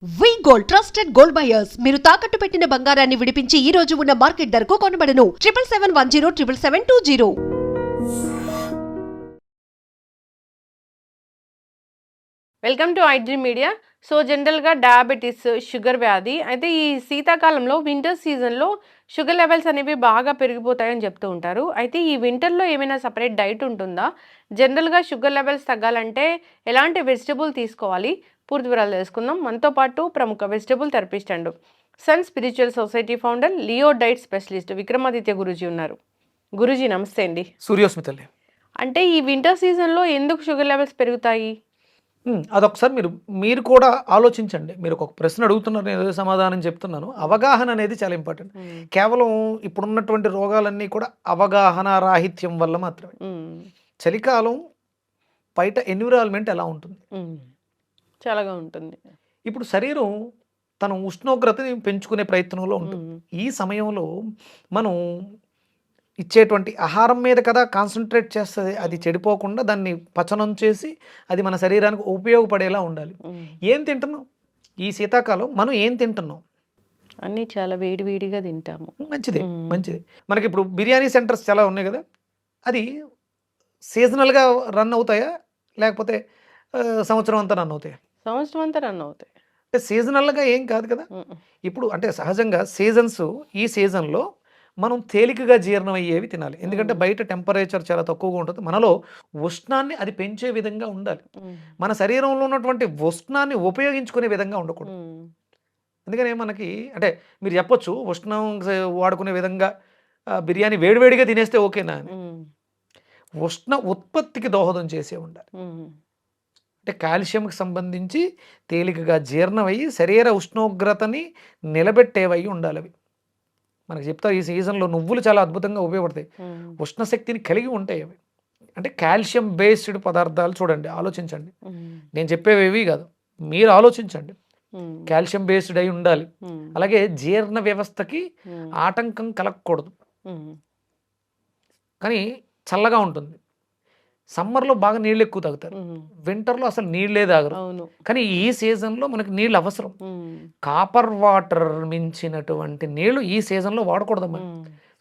వి gold trusted gold buyers మీరు తాకట్టు పెట్టిన బంగారాన్ని విడిపించి ఈ రోజు ఉన్న మార్కెట్ ధరకు కొనబడను 7771077720. Welcome to iDream media. So జనరల్గా డయాబెటీస్, షుగర్ వ్యాధి అయితే ఈ శీతాకాలంలో వింటర్ సీజన్లో షుగర్ లెవెల్స్ అనేవి బాగా పెరిగిపోతాయని చెప్తూ ఉంటారు. అయితే ఈ వింటర్లో ఏమైనా సపరేట్ డైట్ ఉంటుందా? జనరల్గా షుగర్ లెవెల్స్ తగ్గాలంటే ఎలాంటి వెజిటబుల్ తీసుకోవాలి? పూర్తి వివరాలు తెలుసుకుందాం. మనతో పాటు ప్రముఖ vegetable therapist and Sun Spiritual Society founder, Leo diet specialist Vikramaditya Guruji ఉన్నారు. గురూజీ నమస్తే అండి. సూర్యోస్మితల్లి. అంటే ఈ వింటర్ సీజన్లో ఎందుకు షుగర్ లెవెల్స్ పెరుగుతాయి? అదొకసారి మీరు కూడా ఆలోచించండి. మీరు ఒక ప్రశ్న అడుగుతున్నారు, నేను ఏదో సమాధానం చెప్తున్నాను. అవగాహన అనేది చాలా ఇంపార్టెంట్. కేవలం ఇప్పుడున్నటువంటి రోగాలన్నీ కూడా అవగాహన రాహిత్యం వల్ల మాత్రమే. చలికాలం బయట ఎన్విరాన్మెంట్ ఎలా ఉంటుంది? చాలాగా ఉంటుంది. ఇప్పుడు శరీరం తన ఉష్ణోగ్రతని పెంచుకునే ప్రయత్నంలో ఉంటుంది. ఈ సమయంలో మనం ఇచ్చేటువంటి ఆహారం మీద కదా కాన్సన్ట్రేట్ చేస్తుంది. అది చెడిపోకుండా దాన్ని పచనం చేసి అది మన శరీరానికి ఉపయోగపడేలా ఉండాలి. ఏం తింటున్నాం ఈ శీతాకాలం? మనం ఏం తింటున్నాం? అన్నీ చాలా వేడి వేడిగా తింటాము. మంచిది. మనకి ఇప్పుడు బిర్యానీ సెంటర్స్ చాలా ఉన్నాయి కదా, అది సీజనల్గా రన్ అవుతాయా లేకపోతే సంవత్సరం అంతా రన్ అవుతాయా? సంవత్సరం అంతా రన్ అవుతాయి. అంటే సీజనల్గా ఏం కాదు కదా. ఇప్పుడు అంటే సహజంగా సీజన్స్, ఈ సీజన్లో మనం తేలికగా జీర్ణం అయ్యేవి తినాలి. ఎందుకంటే బయట టెంపరేచర్ చాలా తక్కువగా ఉంటుంది. మనలో ఉష్ణాన్ని అది పెంచే విధంగా ఉండాలి. మన శరీరంలో ఉన్నటువంటి ఉష్ణాన్ని ఉపయోగించుకునే విధంగా ఉండకూడదు. అందుకనే మనకి అంటే మీరు చెప్పొచ్చు ఉష్ణం వాడుకునే విధంగా బిర్యానీ వేడివేడిగా తినేస్తే ఓకేనా అని. ఉష్ణ ఉత్పత్తికి దోహదం చేసే ఉండాలి. అంటే కాల్షియంకి సంబంధించి తేలికగా జీర్ణమయ్యి శరీర ఉష్ణోగ్రతని నిలబెట్టేవై ఉండాలి అవి. మనకు చెప్తారు ఈ సీజన్లో నువ్వులు చాలా అద్భుతంగా ఉపయోగపడతాయి. ఉష్ణశక్తిని కలిగి ఉంటాయి అవి. అంటే కాల్షియం బేస్డ్ పదార్థాలు చూడండి, ఆలోచించండి. నేను చెప్పేవి కాదు, మీరు ఆలోచించండి. కాల్షియం బేస్డ్ అయి ఉండాలి. అలాగే జీర్ణ వ్యవస్థకి ఆటంకం కలగకూడదు. కానీ చల్లగా ఉంటుంది. సమ్మర్లో బాగా నీళ్ళు ఎక్కువ తాగుతారు, వింటర్లో అసలు నీళ్ళే తాగరు. కానీ ఈ సీజన్లో మనకి నీళ్ళు అవసరం. కాపర్ వాటర్ మించినటువంటి నీళ్లు ఈ సీజన్లో వాడకూడదమ్మా.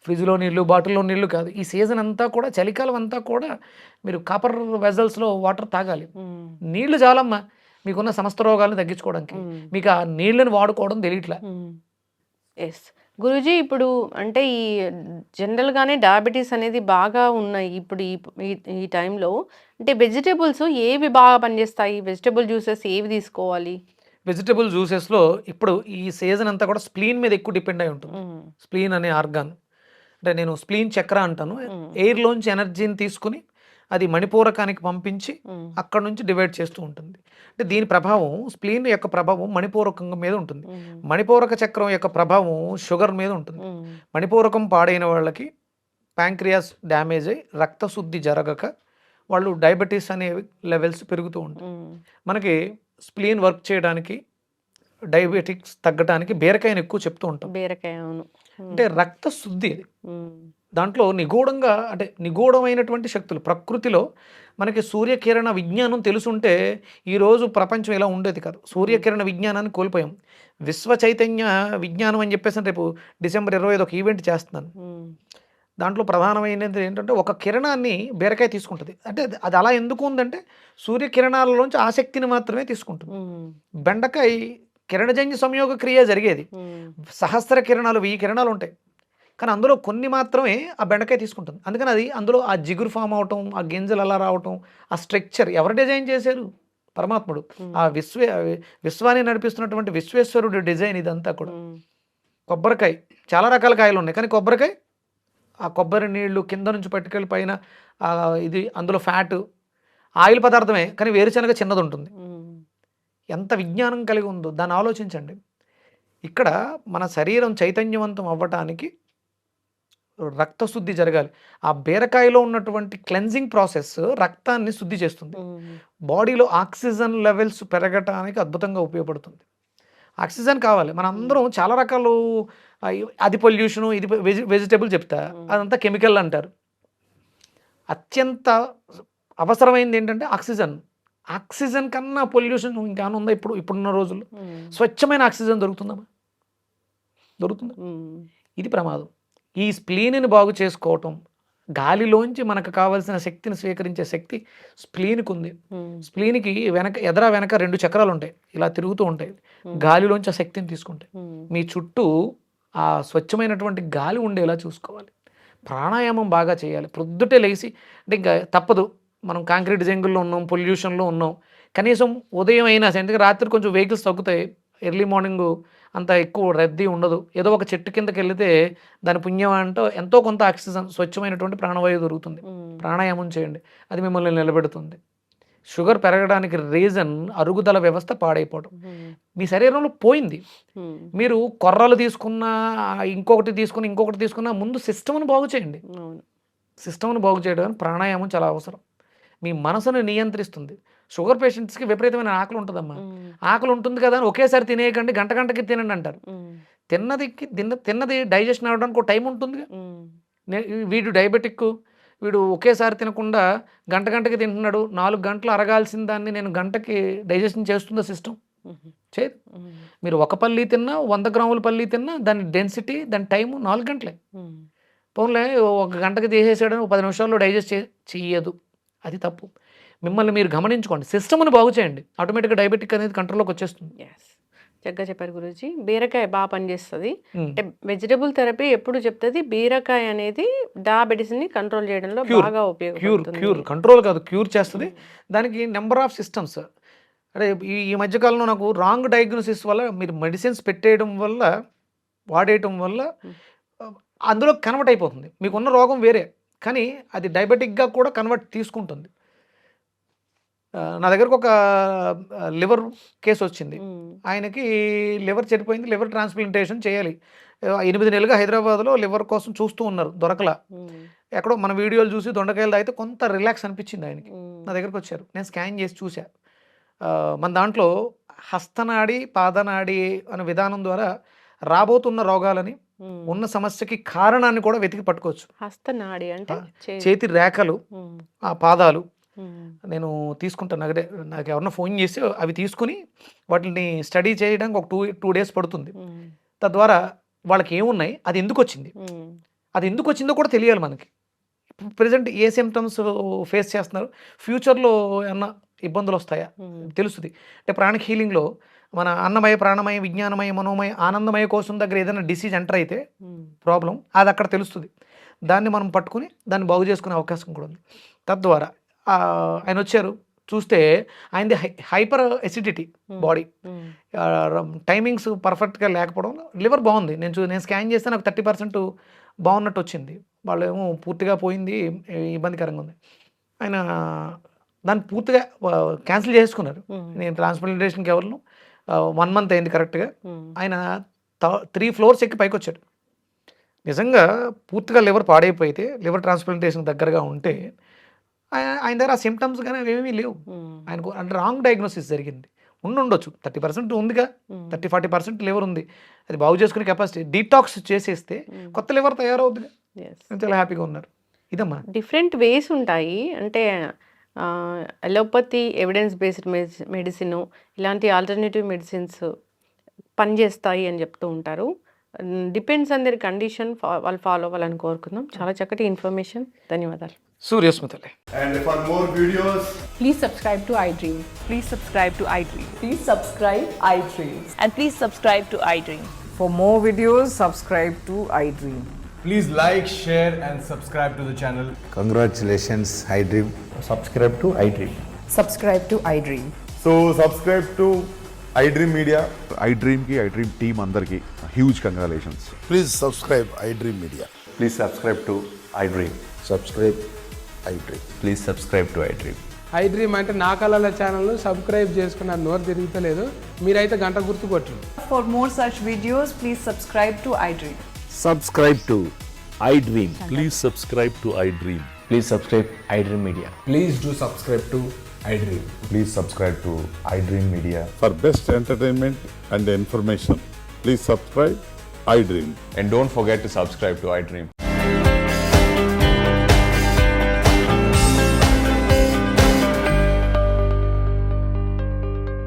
ఫ్రిడ్జ్లో నీళ్ళు, బాటిల్లో నీళ్లు కాదు. ఈ సీజన్ అంతా కూడా, చలికాలం అంతా కూడా మీరు కాపర్ వెజల్స్లో వాటర్ తాగాలి. నీళ్లు చాలమ్మా మీకున్న సమస్త రోగాలను తగ్గించుకోవడానికి. మీకు ఆ నీళ్ళని వాడుకోవడం తెలియట్లా. ఎస్ గురూజీ, ఇప్పుడు అంటే ఈ జనరల్గానే డయాబెటీస్ అనేది బాగా ఉన్నాయి ఇప్పుడు ఈ టైంలో. అంటే వెజిటేబుల్స్ ఏవి బాగా పనిచేస్తాయి? వెజిటేబుల్ జ్యూసెస్ ఏవి తీసుకోవాలి? వెజిటబుల్ జ్యూసెస్లో ఇప్పుడు ఈ సీజన్ అంతా కూడా స్ప్లీన్ మీద ఎక్కువ డిపెండ్ అయి ఉంటుంది. స్ప్లీన్ అనే ఆర్గాన్, అంటే నేను స్ప్లీన్ చక్ర అంటాను. ఎయిర్లోంచి ఎనర్జీని తీసుకుని అది మణిపూరకానికి పంపించి అక్కడ నుంచి డివైడ్ చేస్తూ ఉంటుంది. అంటే దీని ప్రభావం, స్ప్లీన్ యొక్క ప్రభావం మణిపూరకం మీద ఉంటుంది. మణిపూరక చక్రం యొక్క ప్రభావం షుగర్ మీద ఉంటుంది. మణిపూరకం పాడైన వాళ్ళకి ప్యాంక్రియాస్ డ్యామేజ్ అయ్యి రక్తశుద్ధి జరగక వాళ్ళు డయాబెటీస్ అనే లెవెల్స్ పెరుగుతూ ఉంటాయి. మనకి స్ప్లీన్ వర్క్ చేయడానికి, డయాబెటిక్స్ తగ్గడానికి బీరకాయని ఎక్కువ చెప్తూ ఉంటాం. బీరకాయ, అవును. అంటే రక్తశుద్ధి అది. దాంట్లో నిగూఢంగా, అంటే నిగూఢమైనటువంటి శక్తులు ప్రకృతిలో మనకి సూర్యకిరణ విజ్ఞానం తెలుసుంటే ఈరోజు ప్రపంచం ఇలా ఉండేది కాదు. సూర్యకిరణ విజ్ఞానాన్ని కోల్పోయాం. విశ్వ చైతన్య విజ్ఞానం అని చెప్పేసి రేపు డిసెంబర్ 25 ఒక ఈవెంట్ చేస్తున్నాను. దాంట్లో ప్రధానమైనది ఏంటంటే ఒక కిరణాన్ని బీరకాయ తీసుకుంటుంది. అంటే అది అలా ఎందుకు ఉందంటే సూర్యకిరణాలలోంచి ఆ శక్తిని మాత్రమే తీసుకుంటుంది. బెండకాయ కిరణజన్య సంయోగ క్రియ జరిగేది. సహస్ర కిరణాలు, 1000 కిరణాలు ఉంటాయి. కానీ అందులో కొన్ని మాత్రమే ఆ బెండకాయ తీసుకుంటుంది. అందుకని అది అందులో ఆ జిగురు ఫామ్ అవటం, ఆ గింజలు అలా రావటం, ఆ స్ట్రక్చర్ ఎవరు డిజైన్ చేశారు? పరమాత్ముడు. ఆ విశ్వాన్ని నడిపిస్తున్నటువంటి విశ్వేశ్వరుడు డిజైన్ ఇదంతా కూడా. కొబ్బరికాయ, చాలా రకాల కాయలు ఉన్నాయి, కానీ కొబ్బరికాయ ఆ కొబ్బరి నీళ్లు కింద నుంచి పట్టుకెళ్ళి పైన ఇది అందులో ఫ్యాట్ ఆయిల్ పదార్థమే, కానీ వేరుశనగ చిన్నది ఉంటుంది. ఎంత విజ్ఞానం కలిగి ఉందో దాన్ని ఆలోచించండి. ఇక్కడ మన శరీరం చైతన్యవంతం అవ్వటానికి రక్తశుద్ధి జరగాలి. ఆ బీరకాయలో ఉన్నటువంటి క్లెన్జింగ్ ప్రాసెస్ రక్తాన్ని శుద్ధి చేస్తుంది. బాడీలో ఆక్సిజన్ లెవెల్స్ పెరగటానికి అద్భుతంగా ఉపయోగపడుతుంది. ఆక్సిజన్ కావాలి. మనందరం చాలా రకాలు, అది పొల్యూషను, ఇది వెజిటేబుల్ చెప్తా, అదంతా కెమికల్ అంటారు. అత్యంత అవసరమైంది ఏంటంటే ఆక్సిజన్. ఆక్సిజన్ కన్నా పొల్యూషన్ ఇంకేమైనా ఉందా ఇప్పుడున్న రోజుల్లో? స్వచ్ఛమైన ఆక్సిజన్ దొరుకుతుందమ్మా? దొరుకుతుందా? ఇది ప్రమాదం. ఈ స్ప్లీన్ని బాగు చేసుకోవటం, గాలిలోంచి మనకు కావాల్సిన శక్తిని స్వీకరించే శక్తి స్ప్లీన్కి ఉంది. స్ప్లీన్కి వెనక 2 చక్రాలు ఉంటాయి, ఇలా తిరుగుతూ ఉంటాయి. గాలిలోంచి ఆ శక్తిని తీసుకుంటాయి. మీ చుట్టూ ఆ స్వచ్ఛమైనటువంటి గాలి ఉండేలా చూసుకోవాలి. ప్రాణాయామం బాగా చేయాలి. ప్రొద్దుటే లేచి, అంటే ఇంకా తప్పదు, మనం కాంక్రీట్ జంగుల్లో ఉన్నాం, పొల్యూషన్లో ఉన్నాం, కనీసం ఉదయం అయినా సరే, ఎందుకంటే రాత్రి కొంచెం వెహికల్స్ తగ్గుతాయి, ఎర్లీ మార్నింగ్ అంత ఎక్కువ రద్దీ ఉండదు. ఏదో ఒక చెట్టు కిందకి వెళితే దాని పుణ్యం అంటూ ఎంతో కొంత ఆక్సిజన్, స్వచ్ఛమైనటువంటి ప్రాణవాయువు దొరుకుతుంది. ప్రాణాయామం చేయండి, అది మిమ్మల్ని నిలబెడుతుంది. షుగర్ పెరగడానికి రీజన్ అరుగుదల వ్యవస్థ పాడైపోవడం. మీ శరీరంలో పోయింది. మీరు కొర్రలు తీసుకున్నా, ఇంకొకటి తీసుకున్నా ముందు సిస్టమ్ను బాగు చేయండి. సిస్టమ్ను బాగు చేయడానికి ప్రాణాయామం చాలా అవసరం. మీ మనసును నియంత్రిస్తుంది. షుగర్ పేషెంట్స్కి విపరీతమైన ఆకలి ఉంటుందమ్మా. ఆకలి ఉంటుంది కదా అని ఒకేసారి తినేయకండి, గంటకి తినండి అంటారు. తిన్నది డైజెషన్ అవ్వడానికి ఒక టైం ఉంటుంది. వీడు డయాబెటిక్, వీడు ఒకేసారి తినకుండా గంటకి తింటున్నాడు. 4 గంటలు అరగాల్సిన దాన్ని నేను గంటకి డైజెషన్ చేస్తుందా సిస్టమ్? చేయదు. మీరు ఒక పల్లి తిన్నా, 100 గ్రాముల పల్లి తిన్నా, దాని డెన్సిటీ, దాని టైము 4 గంటలే. పోన్లే 1 గంటకి తీసేసాడని 10 నిమిషాల్లో డైజెస్ట్ చెయ్యదు. అది తప్పు. మిమ్మల్ని మీరు గమనించుకోండి, సిస్టమ్ని బాగు చేయండి, ఆటోమేటిక్గా డయాబెటిక్ అనేది కంట్రోల్లోకి వచ్చేస్తుంది. చక్కగా చెప్పారు గురూజీ. బీరకాయ బాగా పనిచేస్తుంది. అంటే వెజిటబుల్ థెరపీ ఎప్పుడు చెప్తుంది, బీరకాయ అనేది డయాబెటీస్ని కంట్రోల్ చేయడంలో బాగా ఉపయోగపడుతుంది. క్యూర్ కంట్రోల్ కాదు, క్యూర్ చేస్తుంది. దానికి నెంబర్ ఆఫ్ సిస్టమ్స్. అంటే ఈ మధ్యకాలంలో నాకు రాంగ్ డయాగ్నోసిస్ వల్ల, మీరు మెడిసిన్స్ వాడేయటం వల్ల అందులో కన్వర్ట్ అయిపోతుంది. మీకున్న రోగం వేరే, కానీ అది డయాబెటిక్గా కూడా తీసుకుంటుంది. నా దగ్గరకు ఒక లివర్ కేసు వచ్చింది. ఆయనకి లివర్ చెడిపోయింది, లివర్ ట్రాన్స్ప్లాంటేషన్ చేయాలి. 8 నెలలుగా హైదరాబాద్లో లివర్ కోసం చూస్తూ ఉన్నారు, దొరకలా. ఎక్కడో మన వీడియోలు చూసి దొండకాయలు తాగితే కొంత రిలాక్స్ అనిపించింది ఆయనకి. నా దగ్గరకు వచ్చారు, నేను స్కాన్ చేసి చూసా. మన దాంట్లో హస్తనాడి, పాదనాడి అనే విధానం ద్వారా రాబోతున్న రోగాలని, ఉన్న సమస్యకి కారణాన్ని కూడా వెతికి పట్టుకోవచ్చు. హస్తనాడి అంటే చేతి రేఖలు, ఆ పాదాలు నేను తీసుకుంటాను. నాకు ఎవరన్నా ఫోన్ చేసి అవి తీసుకుని వాటిని స్టడీ చేయడానికి ఒక 2 డేస్ పడుతుంది. తద్వారా వాళ్ళకి ఏమున్నాయి, అది ఎందుకు వచ్చిందో కూడా తెలియాలి మనకి. ప్రజెంట్ ఏ సిమ్టమ్స్ ఫేస్ చేస్తున్నారు, ఫ్యూచర్లో ఏమన్నా ఇబ్బందులు వస్తాయా తెలుస్తుంది. అంటే ప్రాణిక్ హీలింగ్లో మన అన్నమయ, ప్రాణమయ, విజ్ఞానమయ, మనోమయ, ఆనందమయ కోసం దగ్గర ఏదైనా డిసీజ్ ఎంటర్ అయితే ప్రాబ్లం, అది అక్కడ తెలుస్తుంది. దాన్ని మనం పట్టుకుని దాన్ని బాగు చేసుకునే అవకాశం కూడా ఉంది. తద్వారా ఆయన వచ్చారు, చూస్తే ఆయనది హైపర్ ఎసిడిటీ బాడీ, టైమింగ్స్ పర్ఫెక్ట్గా లేకపోవడం, లివర్ బాగుంది. నేను స్కాన్ చేస్తే నాకు 30% బాగున్నట్టు వచ్చింది. వాళ్ళు ఏమో పూర్తిగా పోయింది, ఇబ్బందికరంగా ఉంది. ఆయన దాన్ని పూర్తిగా క్యాన్సిల్ చేసుకున్నారు. నేను ట్రాన్స్ప్లాంటేషన్కి ఎవరు 1 month అయింది కరెక్ట్గా. ఆయన 3 floors ఎక్కి పైకి వచ్చాడు. నిజంగా పూర్తిగా లివర్ పాడైపోయితే, లివర్ ట్రాన్స్ప్లాంటేషన్ దగ్గరగా ఉంటే ఆయన దగ్గర ఆ సిమ్టమ్స్ కానీ ఏమీ లేవు. ఆయనకు అంటే రాంగ్ డయాగ్నోసిస్ జరిగింది. ఉండొచ్చు, 30% ఉందిగా, 30-40% లివర్ ఉంది. అది బాగు చేసుకునే కెపాసిటీ, డీటాక్స్ చేసేస్తే కొత్త లివర్ తయారవుతుంది. చాలా హ్యాపీగా ఉన్నారు. ఇదమ్మా డిఫరెంట్ వేస్ ఉంటాయి. అంటే అలోపతి, ఎవిడెన్స్ బేస్డ్ మెడిసిన్, ఇలాంటి ఆల్టర్నేటివ్ మెడిసిన్స్ పనిచేస్తాయి అని చెప్తూ ఉంటారు. డిపెండ్స్ ఆన్ దర్ కండిషన్, వాళ్ళు ఫాలో అవ్వాలని కోరుకుందాం. చాలా చక్కటి ఇన్ఫర్మేషన్, ధన్యవాదాలు. సూర్యస్మితలే. And for more videos, Please subscribe to iDream. Please subscribe to iDream. Please subscribe iDream. And please subscribe to iDream. For more videos, subscribe to iDream. please like, share and subscribe to the channel. Congratulations, iDream. Subscribe to iDream. Subscribe to iDream. So subscribe to iDream Media. iDream ki iDream team అందరికి huge congratulations. Please subscribe iDream Media. Please subscribe to iDream. Subscribe iDream. Please subscribe to iDream. iDream అంటే నా కళల ఛానల్ను subscribe చేసుకున్న నోరు తిరుగుతలేదు, మీరైతే గంట గుర్తు కొట్టండి. For more such videos, please subscribe to iDream. Subscribe to iDream. Please subscribe to iDream. Please subscribe iDream Media. Please do subscribe to iDream. Please subscribe to iDream Media. For best entertainment and information, please subscribe iDream. And don't forget to subscribe to iDream.